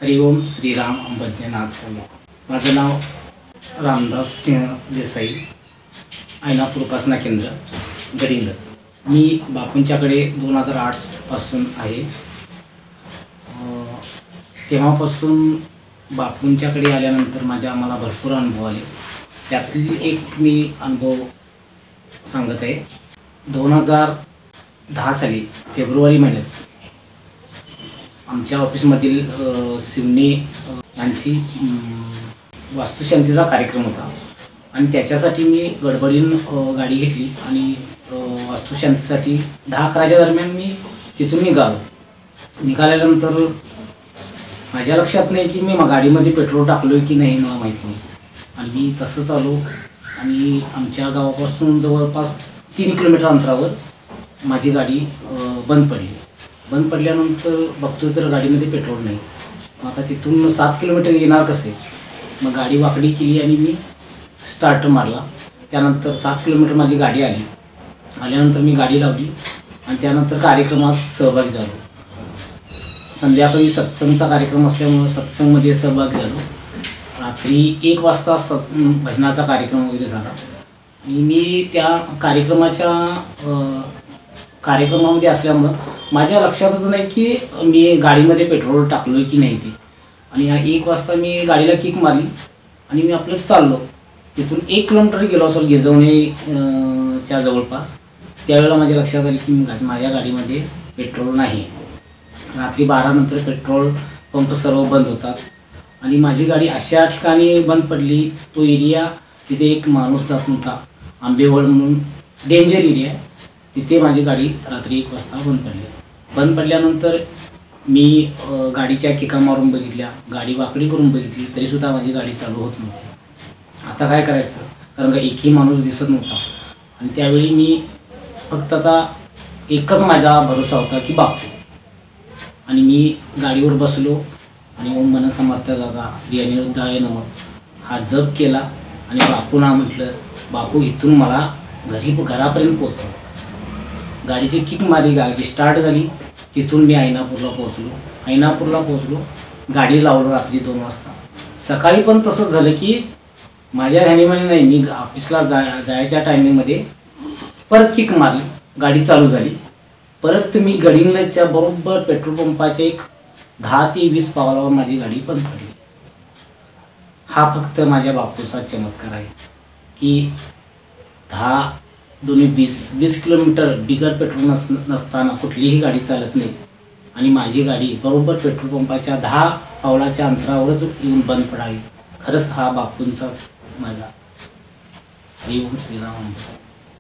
हरिओम श्रीराम अंबज्ञनाथ समूह। माझं नाव रामदास सिंह देसाई, ऐनापूर उपासना केंद्र गडिंग्लज। मी बापूंच्याकडे 2008 पासून आहे। तेव्हापासून बापूंच्याकडे आल्यानंतर मला भरपूर अनुभव आले। त्यातील एक मी अनुभव सांगत आहे। 2010 साली फेब्रुवारी महिन्यात आमच्या ऑफिसमधील शिवणे यांची वास्तुशांतीचा कार्यक्रम होता आणि त्याच्यासाठी मी गडबडीनं गाडी घेतली आणि वास्तुशांतीसाठी 10-11च्या दरम्यान मी तिथून निघाल्यानंतर माझ्या लक्षात नाही की मी गाडीमध्ये पेट्रोल टाकलो की नाही, मला माहीत नाही। आणि मी तसंच आलो आणि आमच्या गावापासून जवळपास 3 किलोमीटर अंतरावर माझी गाडी बंद पडल्यानंतर बघतो तर गाडीमध्ये पेट्रोल नाही। आता तिथून 7 किलोमीटर येणार कसे? मग गाडी वाकडी केली आणि मी स्टार्ट मारला। त्यानंतर 7 किलोमीटर माझी गाडी आल्यानंतर मी गाडी लावली आणि त्यानंतर कार्यक्रमात सहभागी झालो। संध्याकाळी सत्संगचा कार्यक्रम असल्यामुळे सत्संगमध्ये सहभागी झालो। रात्री 1 वाजता भजनाचा कार्यक्रम वगैरे झाला आणि मी त्या कार्यक्रमामध्ये असल्यामुळं माझ्या लक्षातच नाही की मी गाडीमध्ये पेट्रोल टाकलो की नाही ते। आणि 1 वाजता मी गाडीला किक मारली आणि मी आपलं चाललो। तिथून 1 किलोमीटर गेलो असेल गिजवणेच्या जवळपास। त्यावेळेला माझ्या लक्षात आलं की माझ्या गाडीमध्ये पेट्रोल नाही। रात्री 12 नंतर पेट्रोल पंप सर्व बंद होतात आणि माझी गाडी अशा ठिकाणी बंद पडली। तो एरिया तिथे एक माणूस जात नव्हता, आंबेवळ म्हणून डेंजर एरिया आहे। तिथे माझी गाडी रात्री 1 वाजता बंद पडल्यानंतर मी गाडीच्या किका मारून बघितल्या, गाडी वाकडी करून बघितली, तरीसुद्धा माझी गाडी चालू होत नव्हती। आता काय करायचं, कारण का एकही माणूस दिसत नव्हता। आणि त्यावेळी मी फक्त आता एकच माझा भरोसा होता की बापू। आणि मी गाडीवर बसलो आणि ओम मन समर्थ दादा श्री अनिरुद्धाय नमः हा जप केला आणि बापूंना म्हटलं, बापू इथून मला घरापर्यंत पोहोचव। गाडीची किक मारली, गाडी स्टार्ट झाली। तिथून मी ऐनापूरला पोहोचलो, गाडी लावलो रात्री 2 वाजता। सकाळी पण तसंच झालं की माझ्या ह्यानेमध्ये नाही, मी ऑफिसला जायच्या टायमिंगमध्ये परत किक मारली, गाडी चालू झाली। परत मी गडिंग्लजच्या बरोबर पेट्रोल पंपाच्या एक 10 ते 20 पावलावर माझी गाडी बंद पडली। हा फक्त माझ्या बापूचा चमत्कार आहे की 20 किलोमीटर बिगर पेट्रोल नसताना कुठलीही गाडी चालत नाही आणि माझी गाडी बरोबर पेट्रोल पंपाच्या 10 पावलाच्या अंतरावरच येऊन बंद पडावी। खरंच हा बापूंचा माझा हरिओम श्रीराम।